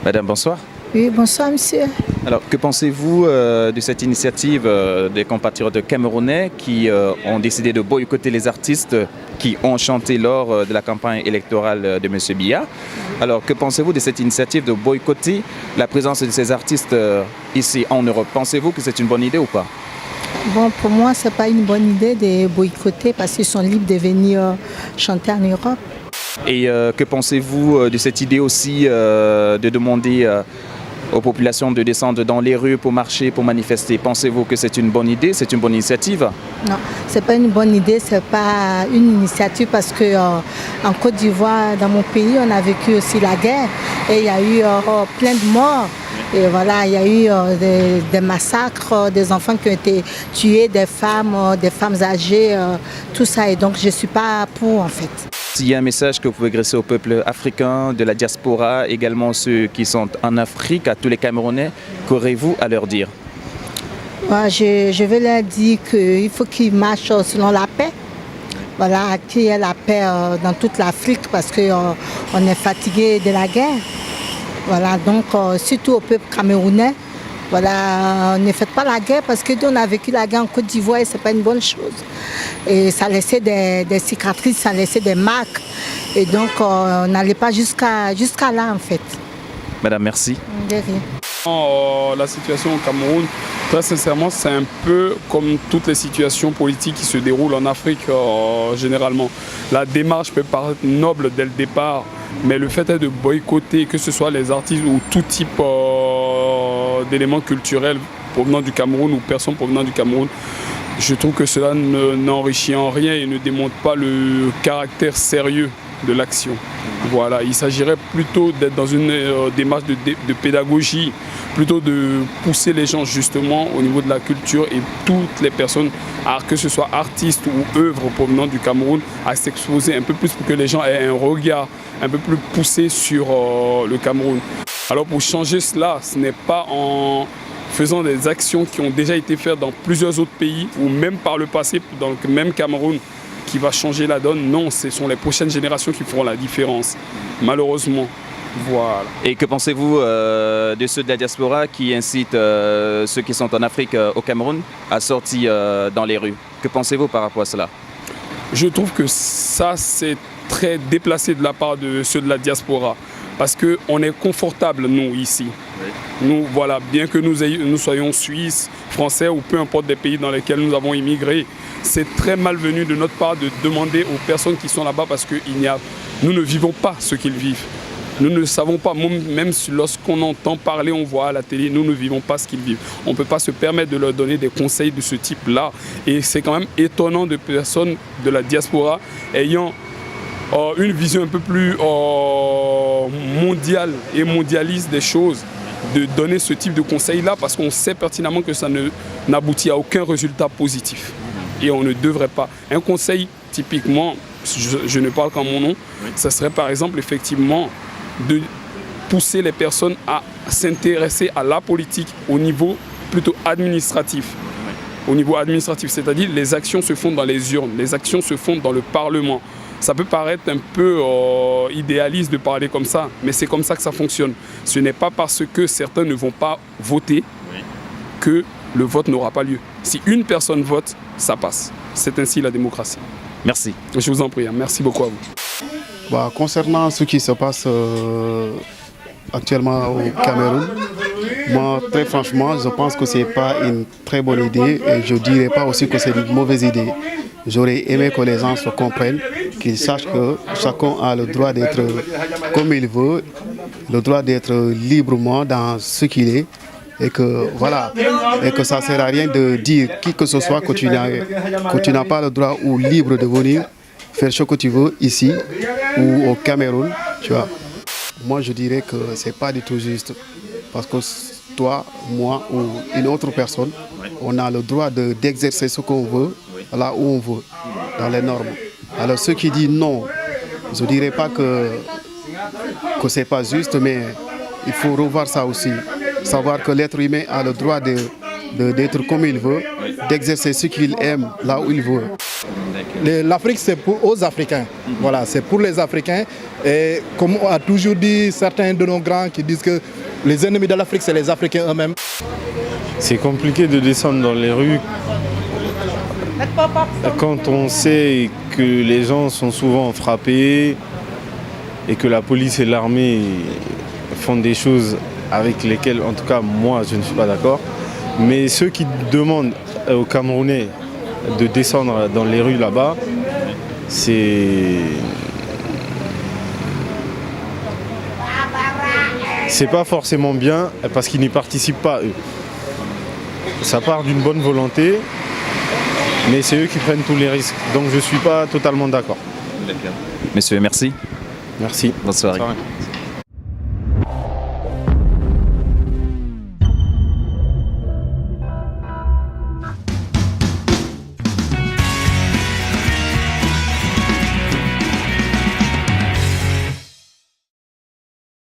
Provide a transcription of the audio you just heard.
Madame, bonsoir. Oui, bonsoir monsieur. Alors, que pensez-vous de cette initiative des compatriotes camerounais qui ont décidé de boycotter les artistes qui ont chanté lors de la campagne électorale de M. Biya? Alors, que pensez-vous de cette initiative de boycotter la présence de ces artistes ici en Europe? Pensez-vous que c'est une bonne idée ou pas? Bon, pour moi, ce n'est pas une bonne idée de boycotter parce qu'ils sont libres de venir chanter en Europe. Et que pensez-vous de cette idée aussi de demander aux populations de descendre dans les rues pour marcher, pour manifester? Pensez-vous que c'est une bonne idée, c'est une bonne initiative? Non, ce n'est pas une bonne idée, ce n'est pas une initiative parce que en Côte d'Ivoire, dans mon pays, on a vécu aussi la guerre et il y a eu plein de morts. Et voilà, il y a eu des massacres, des enfants qui ont été tués, des femmes âgées, tout ça. Et donc, je ne suis pas pour en fait. S'il y a un message que vous pouvez adresser au peuple africain, de la diaspora, également ceux qui sont en Afrique, à tous les Camerounais, qu'aurez-vous à leur dire? Je vais leur dire qu'il faut qu'ils marchent selon la paix. Voilà, qu'il y ait la paix dans toute l'Afrique parce qu'on est fatigué de la guerre. Voilà, donc surtout au peuple camerounais, voilà, ne faites pas la guerre parce que nous on a vécu la guerre en Côte d'Ivoire et ce n'est pas une bonne chose. Et ça laissait des cicatrices, ça laissait des marques. Et donc on n'allait pas jusqu'à là en fait. Madame, merci. De rien. La situation au Cameroun, très sincèrement, c'est un peu comme toutes les situations politiques qui se déroulent en Afrique généralement. La démarche peut paraître noble dès le départ, mais le fait est de boycotter, que ce soit les artistes ou tout type d'éléments culturels provenant du Cameroun ou personnes provenant du Cameroun, je trouve que cela n'enrichit en rien et ne démontre pas le caractère sérieux de l'action. Voilà, il s'agirait plutôt d'être dans une démarche de pédagogie, plutôt de pousser les gens justement au niveau de la culture et toutes les personnes, que ce soit artistes ou œuvres provenant du Cameroun, à s'exposer un peu plus pour que les gens aient un regard un peu plus poussé sur le Cameroun. Alors pour changer cela, ce n'est pas en faisant des actions qui ont déjà été faites dans plusieurs autres pays ou même par le passé dans le même Cameroun qui va changer la donne. Non, ce sont les prochaines générations qui feront la différence, malheureusement. Voilà. Et que pensez-vous de ceux de la diaspora qui incitent ceux qui sont en Afrique, au Cameroun, à sortir dans les rues? Que pensez-vous par rapport à cela? Je trouve que ça, c'est très déplacé de la part de ceux de la diaspora. Parce qu'on est confortable, nous, ici. Oui. Nous, voilà, bien que nous soyons suisses, français ou peu importe des pays dans lesquels nous avons immigré, c'est très malvenu de notre part de demander aux personnes qui sont là-bas parce que nous ne vivons pas ce qu'ils vivent. Nous ne savons pas, même lorsqu'on entend parler, on voit à la télé, nous ne vivons pas ce qu'ils vivent. On ne peut pas se permettre de leur donner des conseils de ce type-là. Et c'est quand même étonnant de personnes de la diaspora ayant une vision un peu plus mondiale et mondialiste des choses, de donner ce type de conseils-là parce qu'on sait pertinemment que ça n'aboutit à aucun résultat positif. Et on ne devrait pas. Un conseil, typiquement, je ne parle qu'en mon nom, ça serait par exemple effectivement de pousser les personnes à s'intéresser à la politique au niveau plutôt administratif. Au niveau administratif, c'est-à-dire les actions se font dans les urnes, les actions se font dans le Parlement. Ça peut paraître un peu idéaliste de parler comme ça, mais c'est comme ça que ça fonctionne. Ce n'est pas parce que certains ne vont pas voter que le vote n'aura pas lieu. Si une personne vote, ça passe. C'est ainsi la démocratie. Merci. Je vous en prie, merci beaucoup à vous. Concernant ce qui se passe actuellement au Cameroun, moi, très franchement, je pense que ce n'est pas une très bonne idée et je ne dirais pas aussi que c'est une mauvaise idée. J'aurais aimé que les gens se comprennent, qu'ils sachent que chacun a le droit d'être comme il veut, le droit d'être librement dans ce qu'il est. Et que voilà, et que ça ne sert à rien de dire qui que ce soit que tu n'as pas le droit ou libre de venir faire ce que tu veux ici ou au Cameroun, tu vois. Moi je dirais que c'est pas du tout juste parce que toi, moi ou une autre personne, on a le droit d'exercer ce qu'on veut là où on veut, dans les normes. Alors ceux qui disent non, je ne dirais pas que c'est pas juste, mais il faut revoir ça aussi. Savoir que l'être humain a le droit d'être comme il veut, d'exercer ce qu'il aime là où il veut. l'Afrique c'est aux Africains. Voilà, c'est pour les Africains. Et comme a toujours dit certains de nos grands qui disent que les ennemis de l'Afrique, c'est les Africains eux-mêmes. C'est compliqué de descendre dans les rues quand on sait que les gens sont souvent frappés et que la police et l'armée font des choses avec lesquelles, en tout cas, moi, je ne suis pas d'accord. Mais ceux qui demandent aux Camerounais de descendre dans les rues là-bas, c'est pas forcément bien parce qu'ils n'y participent pas, eux. Ça part d'une bonne volonté, mais c'est eux qui prennent tous les risques. Donc je ne suis pas totalement d'accord. Monsieur, merci. Merci. Bonne soirée. Bonne soirée.